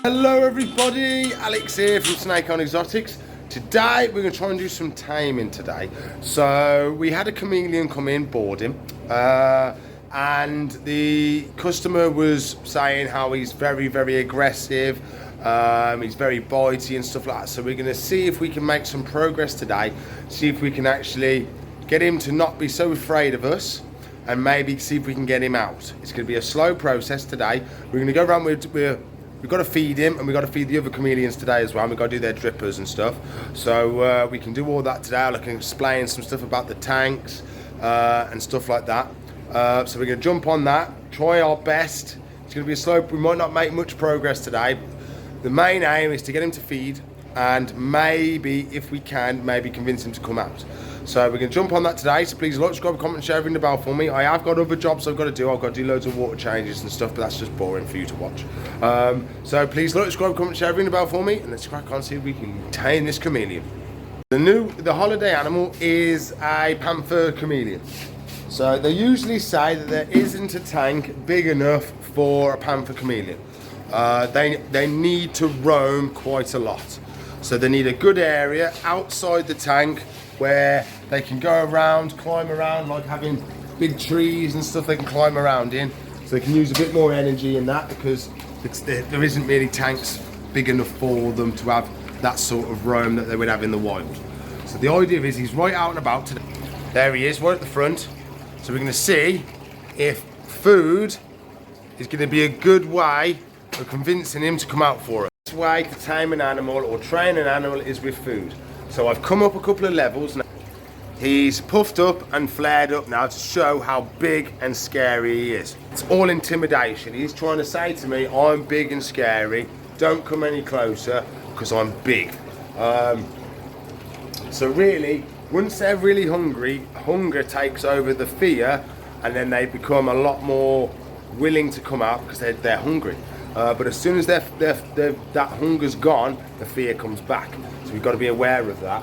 Hello everybody, Alex here from Snake on Exotics. Today we're going to try and do some taming today. So we had a chameleon come in, board him, and the customer was saying how he's very aggressive, he's very bitey and stuff like that. So we're going to see if we can make some progress today, see if we can actually get him to not be so afraid of us, and maybe see if we can get him out. It's going to be a slow process today. We're going to go around we've got to feed him, and we've got to feed the other chameleons today as well. We've got to do their drippers and stuff. So we can do all that today. I can explain some stuff about the tanks and stuff like that. So we're going to jump on that, try our best. It's going to be a slow, we might not make much progress today. The main aim is to get him to feed, and maybe, if we can, maybe convince him to come out. So we're going to jump on that today. So please like, subscribe, comment, share, ring the bell for me. I have got other jobs I've got to do. I've got to do loads of water changes and stuff, but that's just boring for you to watch. So please like, subscribe, comment, share, ring the bell for me, and let's crack on, see if we can tame this chameleon. The holiday animal is a panther chameleon. So they usually say that there isn't a tank big enough for a panther chameleon. They need to roam quite a lot. So they need a good area outside the tank where they can go around, climb around, like having big trees and stuff they can climb around in. So they can use a bit more energy in that, because there isn't really tanks big enough for them to have that sort of roam that they would have in the wild. So the idea is he's right out and about today. There he is, right at the front. So we're going to see if food is going to be a good way of convincing him to come out for us. The best way to tame an animal or train an animal is with food. So I've come up a couple of levels now. He's puffed up and flared up now to show how big and scary he is. It's all intimidation. He's trying to say to me, I'm big and scary, don't come any closer because I'm big. So really, once they're really hungry, hunger takes over the fear, and then they become a lot more willing to come out because they're hungry. But as soon as that hunger's gone, the fear comes back. So we've got to be aware of that.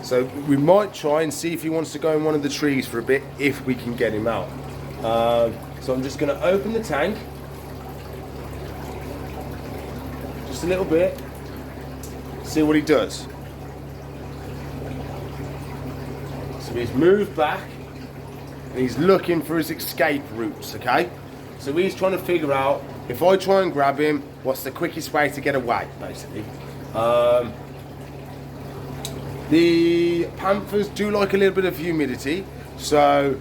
So we might try and see if he wants to go in one of the trees for a bit, if we can get him out. So I'm just going to open the tank. Just a little bit. See what he does. So he's moved back, and he's looking for his escape routes, okay? So he's trying to figure out, if I try and grab him, what's the quickest way to get away, basically. The panthers do like a little bit of humidity, so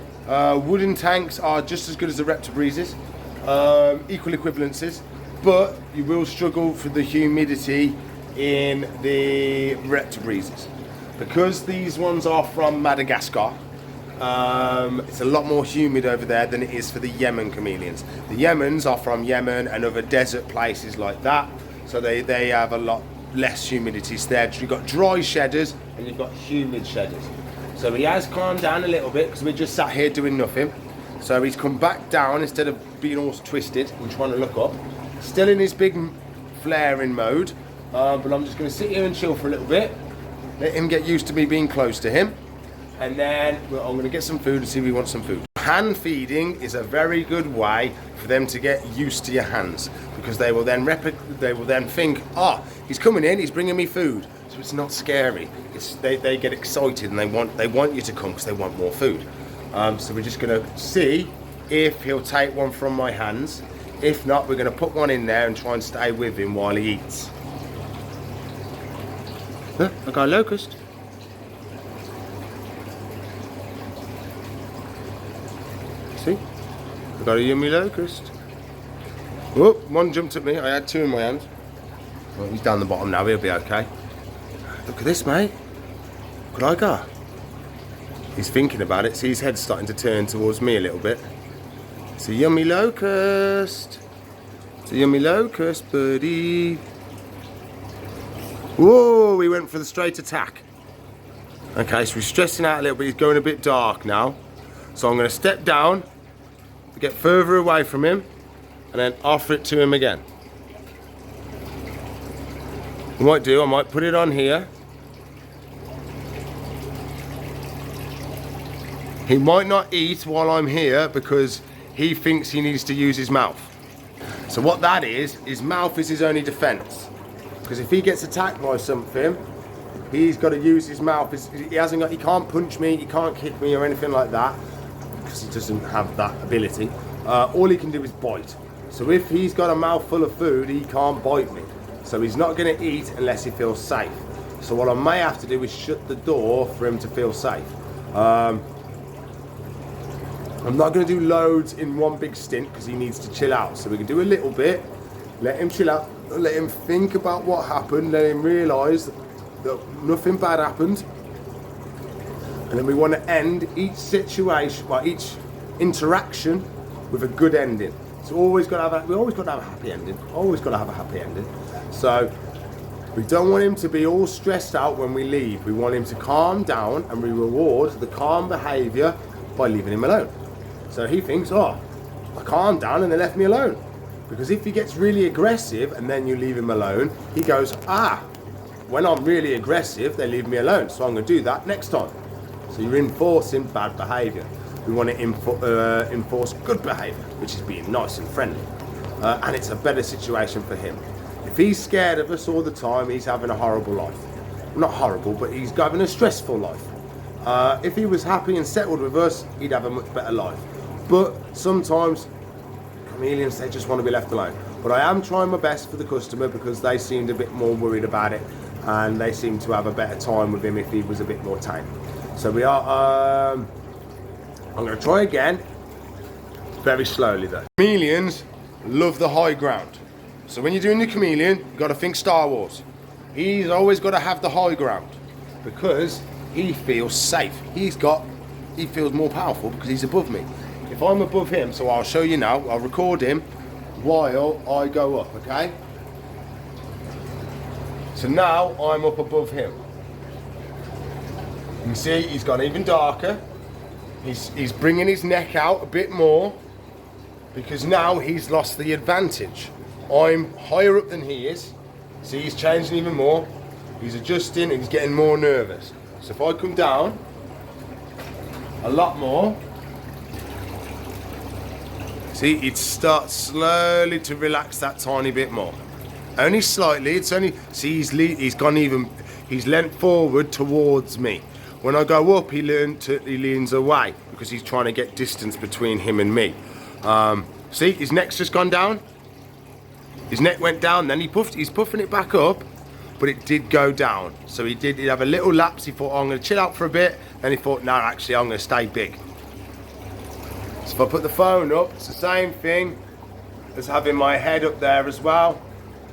wooden tanks are just as good as the reptile breezes, equal equivalences, but you will struggle for the humidity in the reptile breezes. Because these ones are from Madagascar, it's a lot more humid over there than it is for the Yemen chameleons. The Yemens are from Yemen and other desert places like that, so they have a lot less humidity. So there you've got dry shedders and you've got humid shedders. So he has calmed down a little bit because we're just sat here doing nothing. So he's come back down instead of being all twisted and trying to look up. Still in his big flaring mode, but I'm just going to sit here and chill for a little bit. Let him get used to me being close to him, and then I'm going to get some food and see if he wants some food. Hand feeding is a very good way for them to get used to your hands, because they will then think, he's coming in, he's bringing me food, so it's not scary. They get excited and they want you to come because they want more food. So we're just going to see if he'll take one from my hands. If not, we're going to put one in there and try and stay with him while he eats. I got a locust. See? I got a yummy locust. Whoop, one jumped at me. I had two in my hand. Well, he's down the bottom now, he'll be okay. Look at this, mate. Could I go? He's thinking about it. See, his head's starting to turn towards me a little bit. It's a yummy locust. It's a yummy locust, buddy. Whoa, we went for the straight attack. Okay, so he's stressing out a little bit. He's going a bit dark now. So I'm going to step down to get further away from him and then offer it to him again. What I might put it on here. He might not eat while I'm here because he thinks he needs to use his mouth. So what that is, his mouth is his only defense. Because if he gets attacked by something, he's got to use his mouth. He can't punch me, he can't kick me or anything like that, because he doesn't have that ability. All he can do is bite. So if he's got a mouthful of food, he can't bite me. So he's not going to eat unless he feels safe. So what I may have to do is shut the door for him to feel safe. I'm not going to do loads in one big stint because he needs to chill out. So we can do a little bit, let him chill out, let him think about what happened, let him realise that nothing bad happened. And then we want to end each situation, well, each interaction with a good ending. So we always got to have a happy ending. Always got to have a happy ending. So we don't want him to be all stressed out when we leave. We want him to calm down, and we reward the calm behaviour by leaving him alone. So he thinks, oh, I calmed down and they left me alone. Because if he gets really aggressive and then you leave him alone, he goes, when I'm really aggressive, they leave me alone. So I'm going to do that next time. So you're enforcing bad behaviour. We want to enforce good behaviour, which is being nice and friendly. And it's a better situation for him. If he's scared of us all the time, he's having a horrible life. Not horrible, but he's having a stressful life. If he was happy and settled with us, he'd have a much better life. But sometimes chameleons, they just want to be left alone. But I am trying my best for the customer because they seemed a bit more worried about it, and they seem to have a better time with him if he was a bit more tame. So we are, I'm going to try again, very slowly though. Chameleons love the high ground. So when you're doing the chameleon, you've got to think Star Wars. He's always got to have the high ground because he feels safe. He feels more powerful because he's above me. If I'm above him, so I'll show you now, I'll record him while I go up, okay? So now I'm up above him. You can see he's gone even darker. He's bringing his neck out a bit more because now he's lost the advantage. I'm higher up than he is. See, he's changing even more. He's adjusting and he's getting more nervous. So if I come down a lot more, see, it starts slowly to relax that tiny bit more. Only slightly, it's only, see, he's leant forward towards me. When I go up, he leans away because he's trying to get distance between him and me. See, his neck's just gone down. His neck went down, then he's puffing it back up, but it did go down. So he'd have a little lapse. He thought, oh, I'm going to chill out for a bit. Then he thought, no, actually, I'm going to stay big. So if I put the phone up, it's the same thing as having my head up there as well.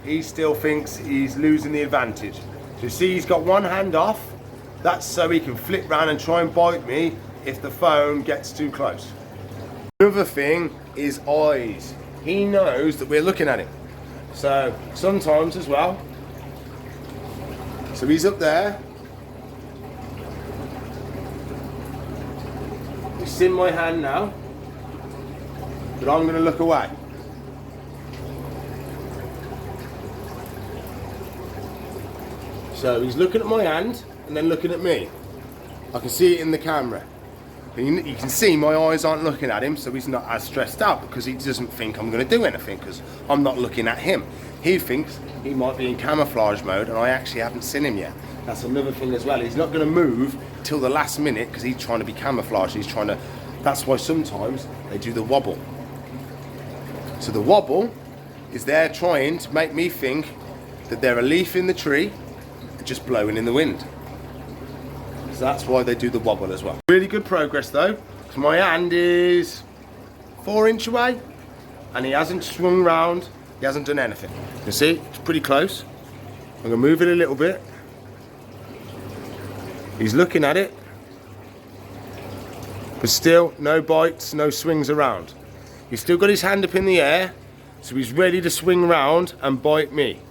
He still thinks he's losing the advantage. So you see, he's got one hand off. That's so he can flip round and try and bite me if the phone gets too close. Another thing is eyes. He knows that we're looking at him. So sometimes as well, so he's up there. He's in my hand now, but I'm going to look away. So he's looking at my hand and then looking at me. I can see it in the camera. And you can see my eyes aren't looking at him, so he's not as stressed out because he doesn't think I'm going to do anything because I'm not looking at him. He thinks he might be in camouflage mode and I actually haven't seen him yet. That's another thing as well. He's not going to move till the last minute because he's trying to be camouflaged. That's why sometimes they do the wobble. So the wobble is they're trying to make me think that they're a leaf in the tree just blowing in the wind. So that's why they do the wobble as well. Really good progress though. So my hand is 4 inches away and he hasn't swung round, he hasn't done anything. You see, it's pretty close. I'm gonna move it a little bit. He's looking at it, but still no bites, no swings around. He's still got his hand up in the air, so he's ready to swing round and bite me.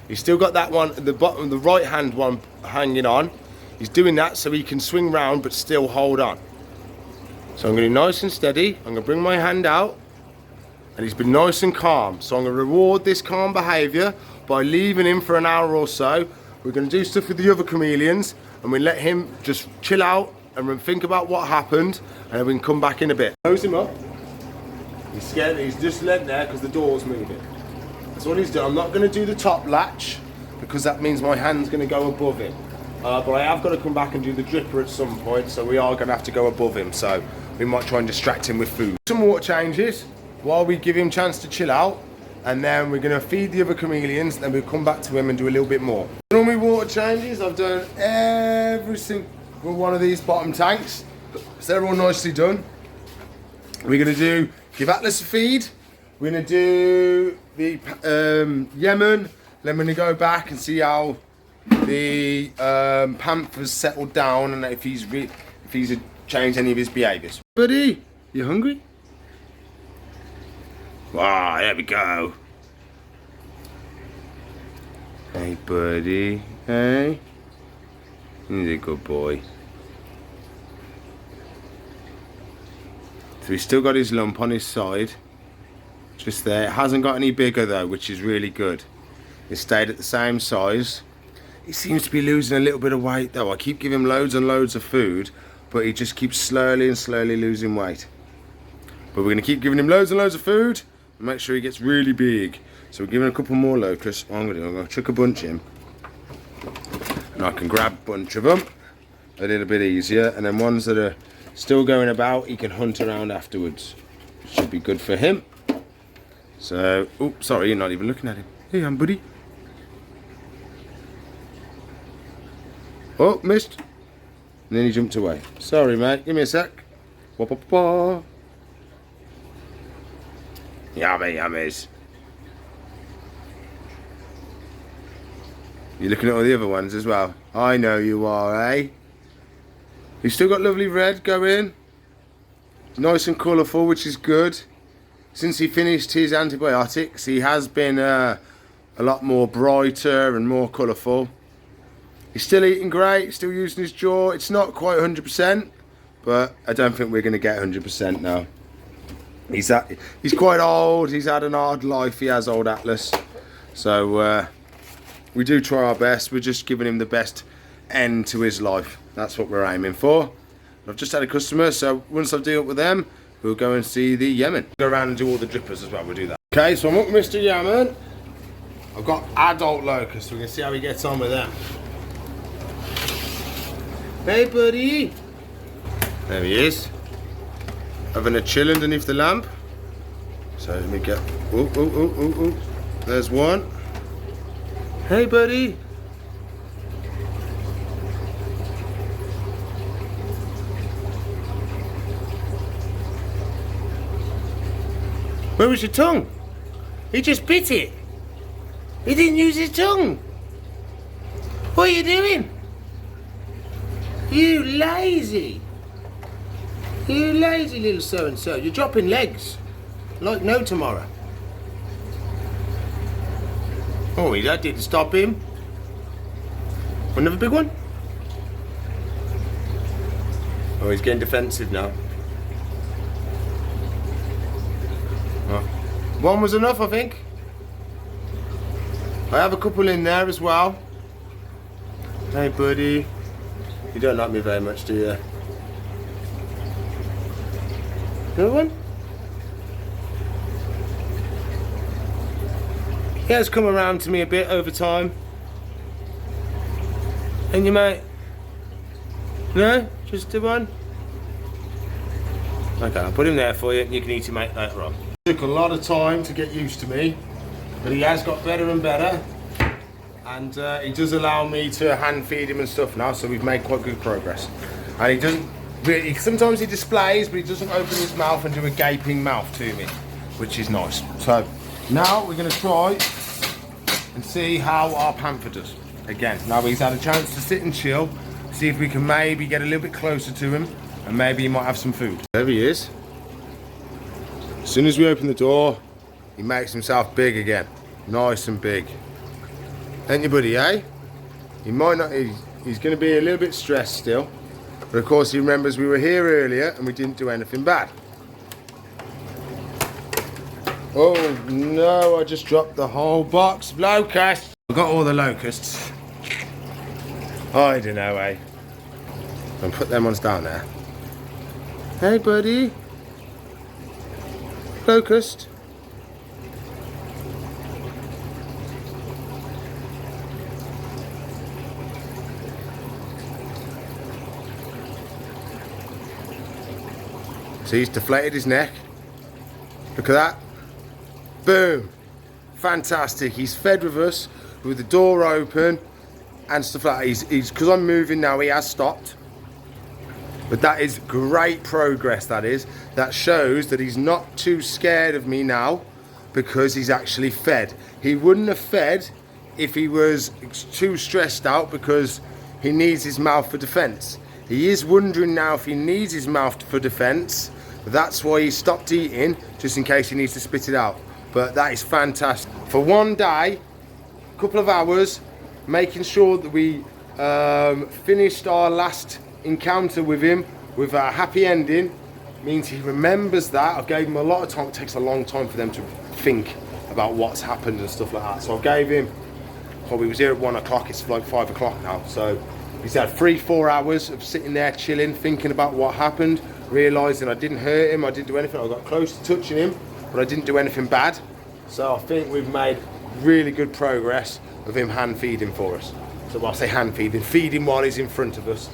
He's still got that one at the bottom, the right hand one hanging on. He's doing that so he can swing round but still hold on. So I'm going to be nice and steady. I'm going to bring my hand out and he's been nice and calm. So I'm going to reward this calm behaviour by leaving him for an hour or so. We're going to do stuff with the other chameleons and we let him just chill out and think about what happened and then we can come back in a bit. Close him up. He's scared, he's just led there because the door's moving. So what he's done, I'm not going to do the top latch because that means my hand's going to go above him. But I have got to come back and do the dripper at some point, so we are going to have to go above him. So we might try and distract him with food. Some water changes while we give him a chance to chill out, and then we're going to feed the other chameleons, then we'll come back to him and do a little bit more. On my water changes, I've done every single one of these bottom tanks, so they're all nicely done. We're going to give Atlas a feed. We're going to do the Yemen, then we're going to go back and see how the Panther's settled down and if he's changed any of his behaviours. Buddy, you hungry? Wow, there we go. Hey, buddy. Hey. He's a good boy. So he's still got his lump on his side. Just there. It hasn't got any bigger though, which is really good. It stayed at the same size. He seems to be losing a little bit of weight though. I keep giving him loads and loads of food, but he just keeps slowly and slowly losing weight. But we're going to keep giving him loads and loads of food and make sure he gets really big. So we're giving a couple more locusts. What I'm going to chuck a bunch in. And I can grab a bunch of them a little bit easier. And then ones that are still going about, he can hunt around afterwards. Should be good for him. So, oh, sorry, you're not even looking at him. Hey, buddy. Oh, missed. And then he jumped away. Sorry, mate. Give me a sec. Wah, wah, wah. Yummy, yummies. You're looking at all the other ones as well. I know you are, eh? You've still got lovely red going. Nice and colourful, which is good. Since he finished his antibiotics, he has been a lot more brighter and more colourful. He's still eating great, still using his jaw. It's not quite 100%, but I don't think we're going to get 100% now. He's quite old, he's had an hard life, he has, old Atlas. So we do try our best. We're just giving him the best end to his life. That's what we're aiming for. I've just had a customer, so once I've dealt with them, we'll go and see the Yemen. Go around and do all the drippers as well, we'll do that. Okay, so I'm up with Mr. Yemen. I've got adult locusts, so we can see how he gets on with them. Hey, buddy. There he is. Having a chill underneath the lamp. So let me get, oh. There's one. Hey, buddy. Where was your tongue? He just bit it. He didn't use his tongue. What are you doing? You lazy. You lazy little so-and-so. You're dropping legs. Like no tomorrow. Oh, that didn't stop him. Another big one? Oh, he's getting defensive now. One was enough, I think. I have a couple in there as well. Hey, buddy. You don't like me very much, do you? Another one? He has come around to me a bit over time. And you, mate? No? Just the one? Okay, I'll put him there for you and you can eat him, mate, later on. It took a lot of time to get used to me, but he has got better and better, and he does allow me to hand feed him and stuff now, so we've made quite good progress. And he doesn't really, sometimes he displays, but he doesn't open his mouth and do a gaping mouth to me, which is nice. So now we're going to try and see how our Panther does. Again, now he's had a chance to sit and chill, see if we can maybe get a little bit closer to him, and maybe he might have some food. There he is. As soon as we open the door, he makes himself big again. Nice and big. Ain't you, buddy, eh? He might not, he's going to be a little bit stressed still. But of course he remembers we were here earlier and we didn't do anything bad. Oh no, I just dropped the whole box of locusts. I got all the locusts. I don't know, eh? And put them ones down there. Hey, buddy. Locust. So he's deflated his neck. Look at that. Boom. Fantastic. He's fed with us with the door open and stuff like that. He's because I'm moving now, he has stopped. But that is great progress, that is. That shows that he's not too scared of me now because he's actually fed. He wouldn't have fed if he was too stressed out because he needs his mouth for defense. He is wondering now if he needs his mouth for defense. That's why he stopped eating, just in case he needs to spit it out. But that is fantastic. For one day, a couple of hours, making sure that we finished our last encounter with him with a happy ending, means he remembers that. I gave him a lot of time. It takes a long time for them to think about what's happened and stuff like that. So I gave him, well, we was here at 1 o'clock, it's like 5 o'clock now. So he's had 3-4 hours of sitting there chilling, thinking about what happened, realising I didn't hurt him, I didn't do anything. I got close to touching him, but I didn't do anything bad. So I think we've made really good progress of him hand feeding for us. So when I say hand feeding while he's in front of us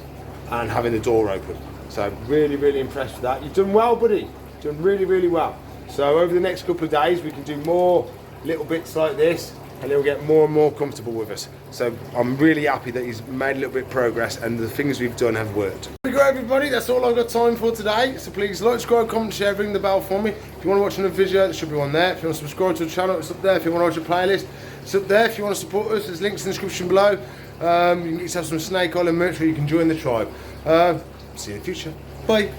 and having the door open. So really, really impressed with that. You've done well, buddy. You've done really, really well. So over the next couple of days, we can do more little bits like this and he'll get more and more comfortable with us. So I'm really happy that he's made a little bit of progress and the things we've done have worked. There we go, everybody. That's all I've got time for today. So please like, subscribe, comment, share, ring the bell for me. If you want to watch another video, there should be one there. If you want to subscribe to the channel, it's up there. If you want to watch a playlist, it's up there. If you want to support us, there's links in the description below. You can get yourself some Snake Island merch where you can join the tribe. See you in the future. Bye.